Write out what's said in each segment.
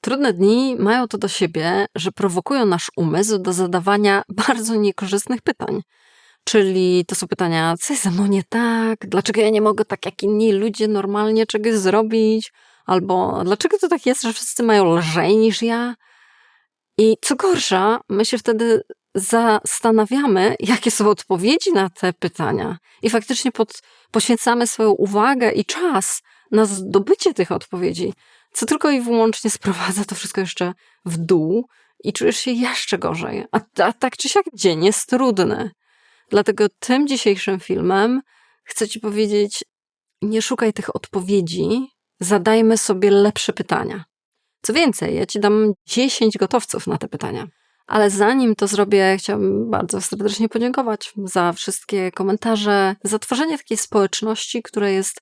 Trudne dni mają to do siebie, że prowokują nasz umysł do zadawania bardzo niekorzystnych pytań. Czyli to są pytania, co jest ze mną nie tak? Dlaczego ja nie mogę tak jak inni ludzie normalnie czegoś zrobić? Albo dlaczego to tak jest, że wszyscy mają lżej niż ja? I co gorsza, my się wtedy zastanawiamy, jakie są odpowiedzi na te pytania. I faktycznie poświęcamy swoją uwagę i czas na zdobycie tych odpowiedzi, co tylko i wyłącznie sprowadza to wszystko jeszcze w dół i czujesz się jeszcze gorzej. A tak czy siak dzień jest trudny. Dlatego tym dzisiejszym filmem chcę ci powiedzieć, nie szukaj tych odpowiedzi, zadajmy sobie lepsze pytania. Co więcej, ja ci dam 10 gotowców na te pytania. Ale zanim to zrobię, chciałabym bardzo serdecznie podziękować za wszystkie komentarze, za tworzenie takiej społeczności, która jest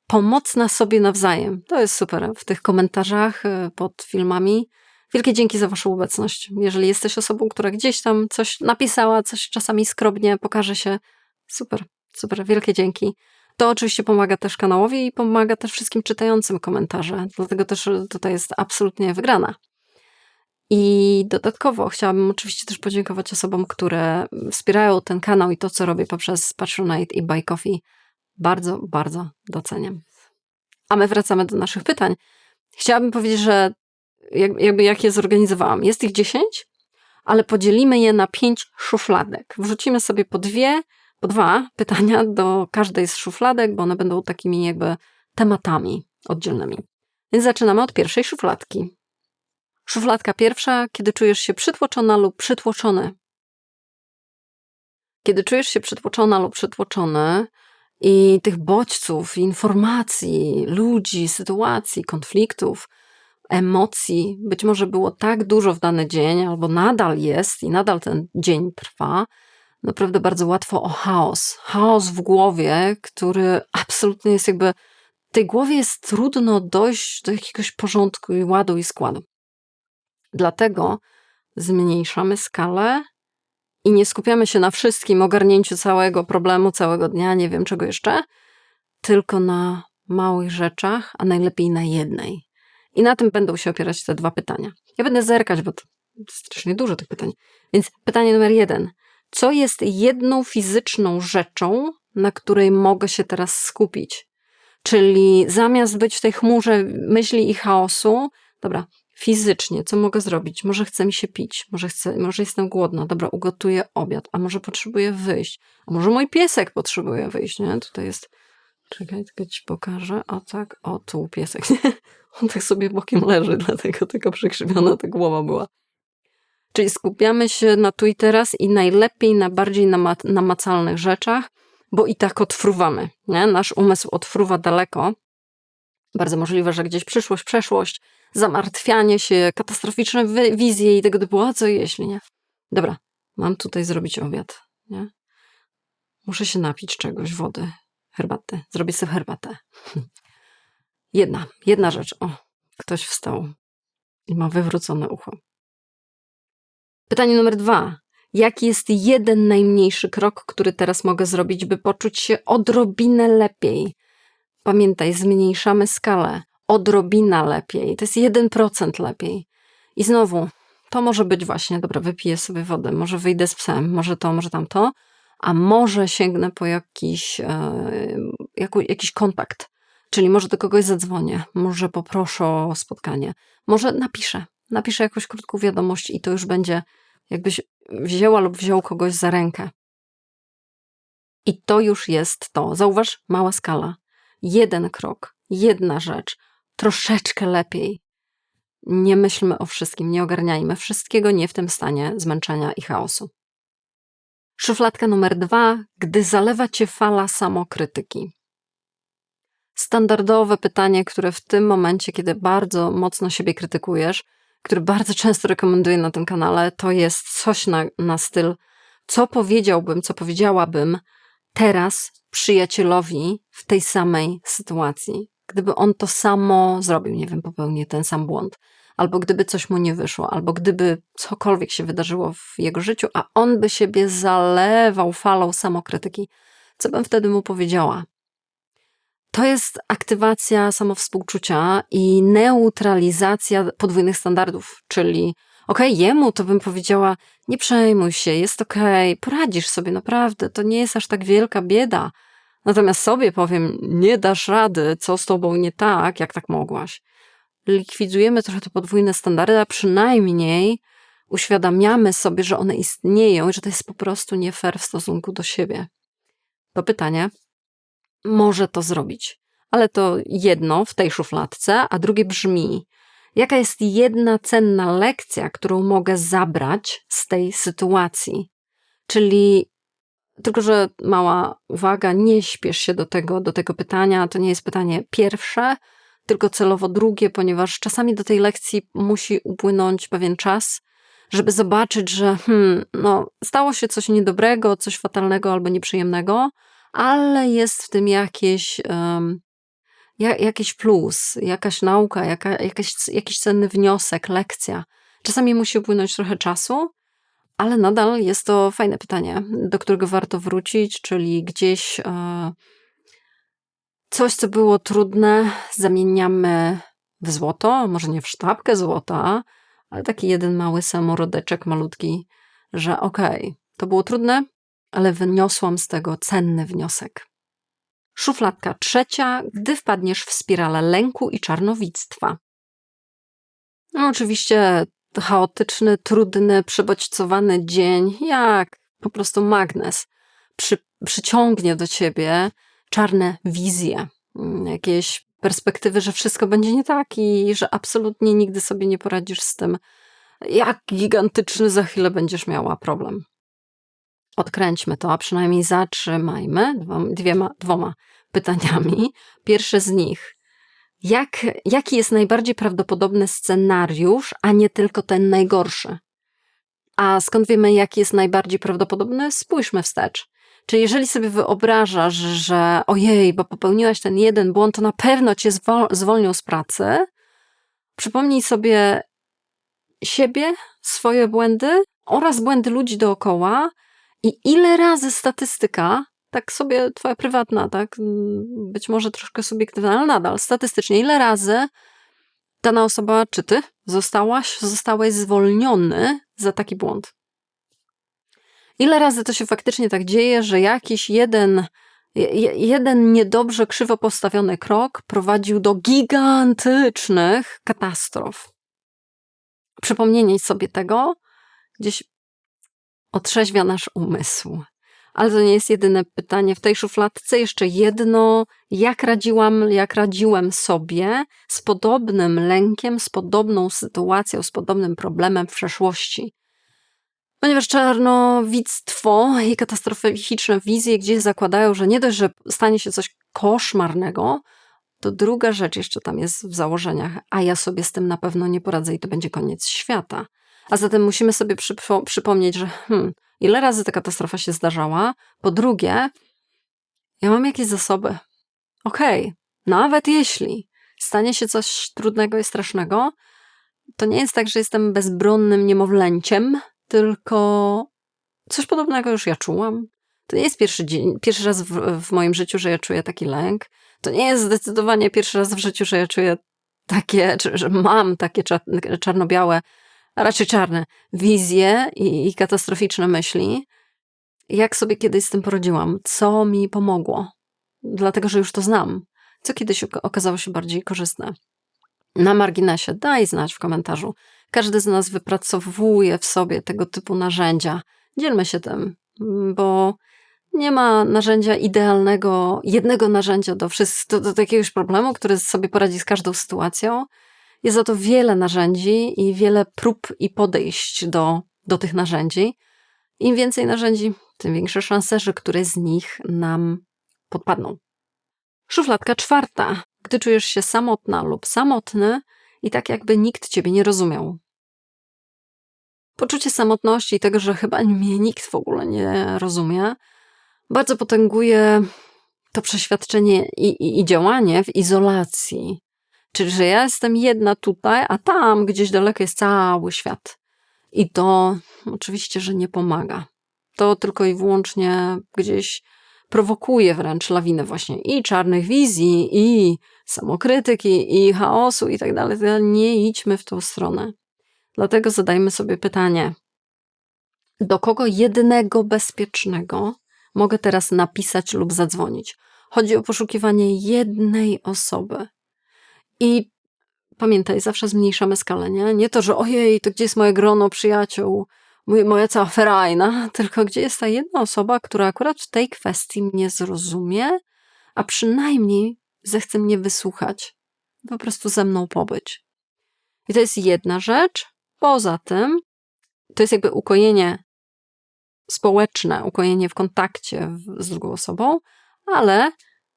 pomocna sobie nawzajem. To jest super w tych komentarzach pod filmami. Wielkie dzięki za waszą obecność. Jeżeli jesteś osobą, która gdzieś tam coś napisała, coś czasami skromnie pokaże się, super, super, wielkie dzięki. To oczywiście pomaga też kanałowi i pomaga też wszystkim czytającym komentarze. Dlatego też tutaj jest absolutnie wygrana. I dodatkowo chciałabym oczywiście też podziękować osobom, które wspierają ten kanał i to, co robię poprzez Patronite i Buy Coffee. Bardzo, bardzo doceniam. A my wracamy do naszych pytań. Chciałabym powiedzieć, że jak je zorganizowałam. Jest ich 10, ale podzielimy je na 5 szufladek. Wrzucimy sobie po dwa pytania do każdej z szufladek, bo one będą takimi jakby tematami oddzielnymi. Więc zaczynamy od pierwszej szufladki. Szufladka pierwsza, kiedy czujesz się przytłoczona lub przytłoczony. Kiedy czujesz się przytłoczona lub przytłoczony i tych bodźców, informacji, ludzi, sytuacji, konfliktów, emocji, być może było tak dużo w dany dzień, albo nadal jest i nadal ten dzień trwa, naprawdę bardzo łatwo o chaos. Chaos w głowie, który absolutnie jest jakby, w tej głowie jest trudno dojść do jakiegoś porządku i ładu i składu. Dlatego zmniejszamy skalę i nie skupiamy się na wszystkim, ogarnięciu całego problemu, całego dnia, nie wiem czego jeszcze, tylko na małych rzeczach, a najlepiej na jednej. I na tym będą się opierać te 2 pytania. Ja będę zerkać, bo to strasznie dużo tych pytań. Więc pytanie numer 1. Co jest jedną fizyczną rzeczą, na której mogę się teraz skupić? Czyli zamiast być w tej chmurze myśli i chaosu, dobra, fizycznie, co mogę zrobić? Może chce mi się pić, może jestem głodna, dobra, ugotuję obiad, a może potrzebuję wyjść, a może mój piesek potrzebuje wyjść, nie? Tutaj jest, czekaj, tylko ci pokażę, o tak, o tu piesek, nie? On tak sobie bokiem leży, dlatego taka przekrzywiona ta głowa była. Czyli skupiamy się na tu i teraz i najlepiej na bardziej namacalnych rzeczach, bo i tak odfruwamy, nie? Nasz umysł odfruwa daleko. Bardzo możliwe, że gdzieś przyszłość, przeszłość, zamartwianie się, katastroficzne wizje i tego typu, a co jeśli, nie? Dobra, mam tutaj zrobić obiad, nie? Muszę się napić czegoś, wody, herbaty. Zrobię sobie herbatę. Jedna rzecz. O, ktoś wstał i ma wywrócone ucho. Pytanie numer 2. Jaki jest jeden najmniejszy krok, który teraz mogę zrobić, by poczuć się odrobinę lepiej? Pamiętaj, zmniejszamy skalę. Odrobina lepiej. To jest 1% lepiej. I znowu, to może być właśnie, dobra, wypiję sobie wodę, może wyjdę z psem, może to, może tamto, a może sięgnę po jakiś kontakt. Czyli może do kogoś zadzwonię, może poproszę o spotkanie, może napiszę jakąś krótką wiadomość i to już będzie, jakbyś wzięła lub wziął kogoś za rękę. I to już jest to. Zauważ, mała skala. 1 krok, 1 rzecz, troszeczkę lepiej. Nie myślmy o wszystkim, nie ogarniajmy wszystkiego, nie w tym stanie zmęczenia i chaosu. Szufladka numer 2. Gdy zalewa cię fala samokrytyki. Standardowe pytanie, które w tym momencie, kiedy bardzo mocno siebie krytykujesz, które bardzo często rekomenduję na tym kanale, to jest coś na styl, co powiedziałbym, co powiedziałabym teraz przyjacielowi w tej samej sytuacji. Gdyby on to samo zrobił, nie wiem, popełnił ten sam błąd, albo gdyby coś mu nie wyszło, albo gdyby cokolwiek się wydarzyło w jego życiu, a on by siebie zalewał falą samokrytyki, co bym wtedy mu powiedziała? To jest aktywacja samowspółczucia i neutralizacja podwójnych standardów, czyli jemu to bym powiedziała, nie przejmuj się, jest poradzisz sobie naprawdę, to nie jest aż tak wielka bieda. Natomiast sobie powiem, nie dasz rady, co z tobą nie tak, jak tak mogłaś. Likwidujemy trochę te podwójne standardy, a przynajmniej uświadamiamy sobie, że one istnieją i że to jest po prostu nie fair w stosunku do siebie. To pytanie może to zrobić, ale to jedno w tej szufladce, a drugie brzmi, jaka jest jedna cenna lekcja, którą mogę zabrać z tej sytuacji? Czyli, tylko że mała uwaga, nie śpiesz się do tego pytania, to nie jest pytanie pierwsze, tylko celowo drugie, ponieważ czasami do tej lekcji musi upłynąć pewien czas, żeby zobaczyć, że stało się coś niedobrego, coś fatalnego albo nieprzyjemnego, ale jest w tym jakiś plus, jakaś nauka, jakiś cenny wniosek, lekcja. Czasami musi upłynąć trochę czasu, ale nadal jest to fajne pytanie, do którego warto wrócić, czyli gdzieś coś, co było trudne, zamieniamy w złoto, może nie w sztabkę złota, ale taki jeden mały samorodeczek malutki, że to było trudne, ale wyniosłam z tego cenny wniosek. Szufladka trzecia, gdy wpadniesz w spiralę lęku i czarnowictwa. Oczywiście chaotyczny, trudny, przebodźcowany dzień, jak po prostu magnes, przyciągnie do ciebie czarne wizje, jakieś perspektywy, że wszystko będzie nie tak i że absolutnie nigdy sobie nie poradzisz z tym, jak gigantyczny za chwilę będziesz miała problem. Odkręćmy to, a przynajmniej zatrzymajmy dwoma pytaniami. Pierwsze z nich. Jaki jest najbardziej prawdopodobny scenariusz, a nie tylko ten najgorszy? A skąd wiemy, jaki jest najbardziej prawdopodobny? Spójrzmy wstecz. Czyli jeżeli sobie wyobrażasz, że bo popełniłaś ten jeden błąd, to na pewno cię zwolnią z pracy, przypomnij sobie siebie, swoje błędy oraz błędy ludzi dookoła i ile razy statystyka, tak sobie twoja prywatna, tak, być może troszkę subiektywna, ale nadal statystycznie, ile razy dana osoba, czy ty zostałeś zwolniony za taki błąd? Ile razy to się faktycznie tak dzieje, że jakiś jeden niedobrze krzywo postawiony krok prowadził do gigantycznych katastrof? Przypomnienie sobie tego gdzieś otrzeźwia nasz umysł. Ale to nie jest jedyne pytanie w tej szufladce. Jeszcze jedno, jak radziłem sobie z podobnym lękiem, z podobną sytuacją, z podobnym problemem w przeszłości. Ponieważ czarnowictwo i katastroficzne wizje gdzieś zakładają, że nie dość, że stanie się coś koszmarnego, to druga rzecz jeszcze tam jest w założeniach, a ja sobie z tym na pewno nie poradzę i to będzie koniec świata. A zatem musimy sobie przypomnieć, że ile razy ta katastrofa się zdarzała. Po drugie, ja mam jakieś zasoby. Nawet jeśli stanie się coś trudnego i strasznego, to nie jest tak, że jestem bezbronnym niemowlęciem, tylko coś podobnego już ja czułam. To nie jest pierwszy raz w moim życiu, że ja czuję taki lęk. To nie jest zdecydowanie pierwszy raz w życiu, że ja czuję że mam takie czarno-białe, a raczej czarne wizje i katastroficzne myśli. Jak sobie kiedyś z tym poradziłam? Co mi pomogło? Dlatego, że już to znam. Co kiedyś okazało się bardziej korzystne? Na marginesie, daj znać w komentarzu. Każdy z nas wypracowuje w sobie tego typu narzędzia. Dzielmy się tym, bo nie ma narzędzia idealnego, jednego narzędzia do jakiegoś problemu, który sobie poradzi z każdą sytuacją. Jest za to wiele narzędzi i wiele prób i podejść do tych narzędzi. Im więcej narzędzi, tym większe szanse, że któreś z nich nam podpadną. Szufladka czwarta. Gdy czujesz się samotna lub samotny i tak jakby nikt ciebie nie rozumiał. Poczucie samotności i tego, że chyba mnie nikt w ogóle nie rozumie, bardzo potęguje to przeświadczenie i działanie w izolacji. Czyli, że ja jestem jedna tutaj, a tam gdzieś daleko jest cały świat. I to oczywiście, że nie pomaga. To tylko i wyłącznie gdzieś prowokuje wręcz lawinę właśnie i czarnych wizji, i samokrytyki, i chaosu i tak dalej. Nie idźmy w tą stronę. Dlatego zadajmy sobie pytanie, do kogo jednego bezpiecznego mogę teraz napisać lub zadzwonić? Chodzi o poszukiwanie jednej osoby. I pamiętaj, zawsze zmniejszamy skalę, nie? Nie to, że ojej, to gdzie jest moje grono przyjaciół, moja cała ferajna, tylko gdzie jest ta jedna osoba, która akurat w tej kwestii mnie zrozumie, a przynajmniej zechce mnie wysłuchać, po prostu ze mną pobyć. I to jest jedna rzecz. Poza tym, to jest jakby ukojenie społeczne, ukojenie w kontakcie z drugą osobą, ale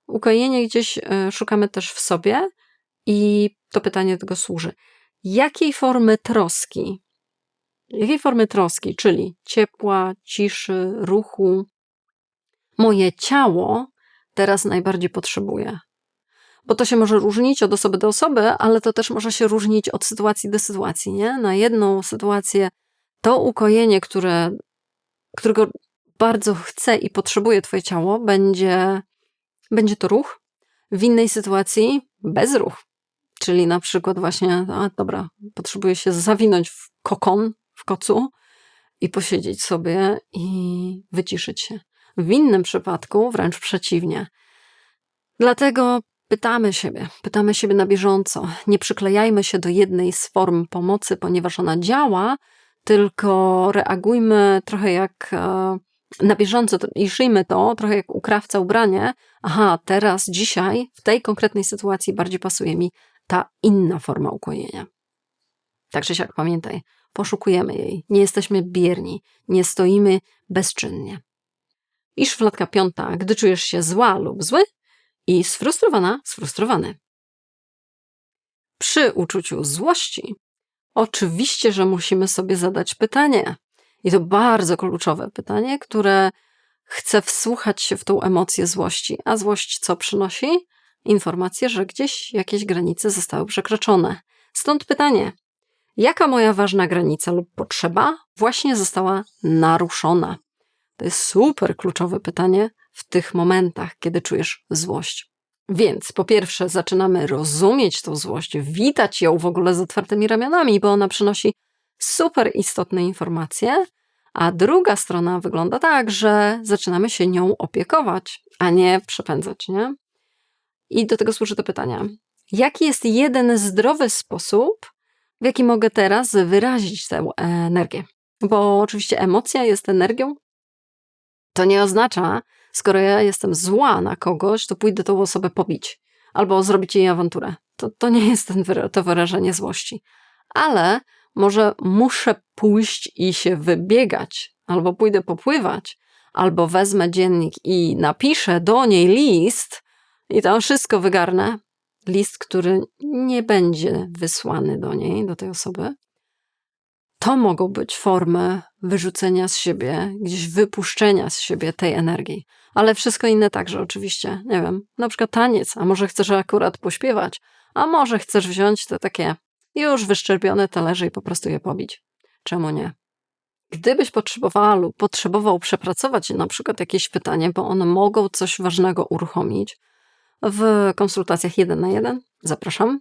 ukojenie gdzieś szukamy też w sobie i to pytanie do tego służy. Jakiej formy troski, czyli ciepła, ciszy, ruchu, moje ciało teraz najbardziej potrzebuje? Bo to się może różnić od osoby do osoby, ale to też może się różnić od sytuacji do sytuacji, nie? Na jedną sytuację to ukojenie, którego bardzo chce i potrzebuje twoje ciało, będzie to ruch. W innej sytuacji bezruch. Czyli na przykład właśnie, dobra, potrzebuję się zawinąć w kokon, w kocu i posiedzieć sobie i wyciszyć się. W innym przypadku wręcz przeciwnie. Dlatego pytamy siebie na bieżąco. Nie przyklejajmy się do jednej z form pomocy, ponieważ ona działa, tylko reagujmy trochę jak na bieżąco i szyjmy to trochę jak u krawca ubranie. Aha, teraz, dzisiaj, w tej konkretnej sytuacji bardziej pasuje mi ta inna forma ukojenia. Tak czy siak pamiętaj, poszukujemy jej. Nie jesteśmy bierni, nie stoimy bezczynnie. I szufladka 5. Gdy czujesz się zła lub zły i sfrustrowany. Przy uczuciu złości oczywiście, że musimy sobie zadać pytanie. I to bardzo kluczowe pytanie, które chce wsłuchać się w tą emocję złości. A złość co przynosi? Informację, że gdzieś jakieś granice zostały przekroczone. Stąd pytanie, jaka moja ważna granica lub potrzeba właśnie została naruszona? To jest super kluczowe pytanie w tych momentach, kiedy czujesz złość. Więc po pierwsze zaczynamy rozumieć tą złość, witać ją w ogóle z otwartymi ramionami, bo ona przynosi super istotne informacje, a druga strona wygląda tak, że zaczynamy się nią opiekować, a nie przepędzać, nie? I do tego służy to pytanie. Jaki jest jeden zdrowy sposób, w jaki mogę teraz wyrazić tę energię? Bo oczywiście emocja jest energią. To nie oznacza, skoro ja jestem zła na kogoś, to pójdę tą osobę pobić albo zrobić jej awanturę. To nie jest to wyrażenie złości. Ale może muszę pójść i się wybiegać, albo pójdę popływać, albo wezmę dziennik i napiszę do niej list i tam wszystko wygarnę. List, który nie będzie wysłany do niej, do tej osoby. To mogą być formy wyrzucenia z siebie, gdzieś wypuszczenia z siebie tej energii. Ale wszystko inne także oczywiście. Nie wiem, na przykład taniec, a może chcesz akurat pośpiewać, a może chcesz wziąć te takie już wyszczerbione talerze i po prostu je pobić. Czemu nie? Gdybyś potrzebowała lub potrzebował przepracować na przykład jakieś pytanie, bo one mogą coś ważnego uruchomić w konsultacjach 1 na 1, zapraszam.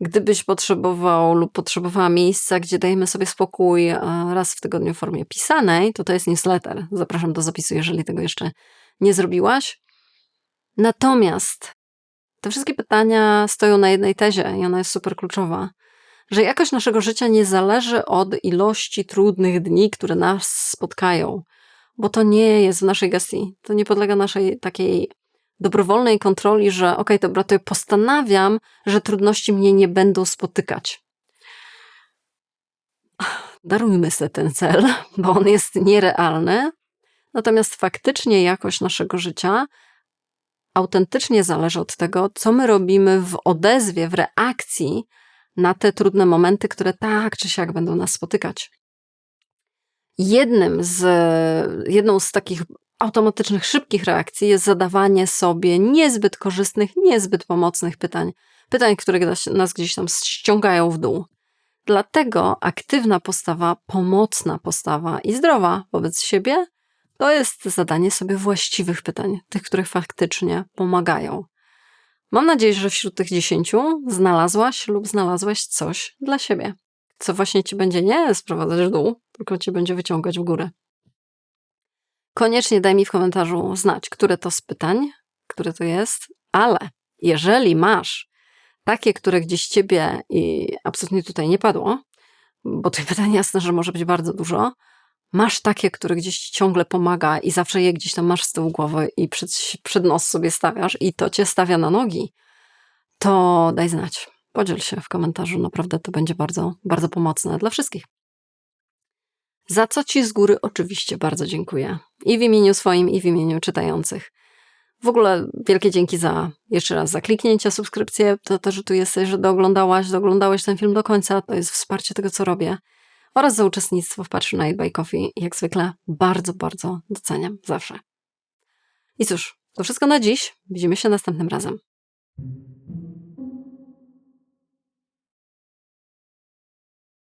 Gdybyś potrzebował lub potrzebowała miejsca, gdzie dajemy sobie spokój raz w tygodniu w formie pisanej, to jest newsletter. Zapraszam do zapisu, jeżeli tego jeszcze nie zrobiłaś. Natomiast te wszystkie pytania stoją na jednej tezie i ona jest super kluczowa, że jakość naszego życia nie zależy od ilości trudnych dni, które nas spotkają, bo to nie jest w naszej gestii. To nie podlega naszej takiej dobrowolnej kontroli, że okej, dobra, to ja postanawiam, że trudności mnie nie będą spotykać. Darujmy sobie ten cel, bo on jest nierealny, natomiast faktycznie jakość naszego życia autentycznie zależy od tego, co my robimy w odezwie, w reakcji na te trudne momenty, które tak czy siak będą nas spotykać. Jedną z takich automatycznych, szybkich reakcji jest zadawanie sobie niezbyt korzystnych, niezbyt pomocnych pytań. Pytań, które nas gdzieś tam ściągają w dół. Dlatego aktywna postawa, pomocna postawa i zdrowa wobec siebie To jest zadanie sobie właściwych pytań, tych, które faktycznie pomagają. Mam nadzieję, że wśród tych 10 znalazłaś lub znalazłeś coś dla siebie, co właśnie ci będzie nie sprowadzać w dół, tylko cię będzie wyciągać w górę. Koniecznie daj mi w komentarzu znać, które to z pytań, które to jest, ale jeżeli masz takie, które gdzieś ciebie i absolutnie tutaj nie padło, bo tych pytań jasne, że może być bardzo dużo, masz takie, które gdzieś ci ciągle pomaga i zawsze je gdzieś tam masz z tyłu głowy i przed nos sobie stawiasz i to cię stawia na nogi, to daj znać. Podziel się w komentarzu. Naprawdę to będzie bardzo, bardzo pomocne dla wszystkich. Za co ci z góry oczywiście bardzo dziękuję. I w imieniu swoim, i w imieniu czytających. W ogóle wielkie dzięki jeszcze raz za kliknięcie, subskrypcję, to, że tu jesteś, że doglądałeś ten film do końca, to jest wsparcie tego, co robię. Oraz za uczestnictwo w Patronite by Coffee. Jak zwykle bardzo, bardzo doceniam. Zawsze. I cóż, to wszystko na dziś. Widzimy się następnym razem.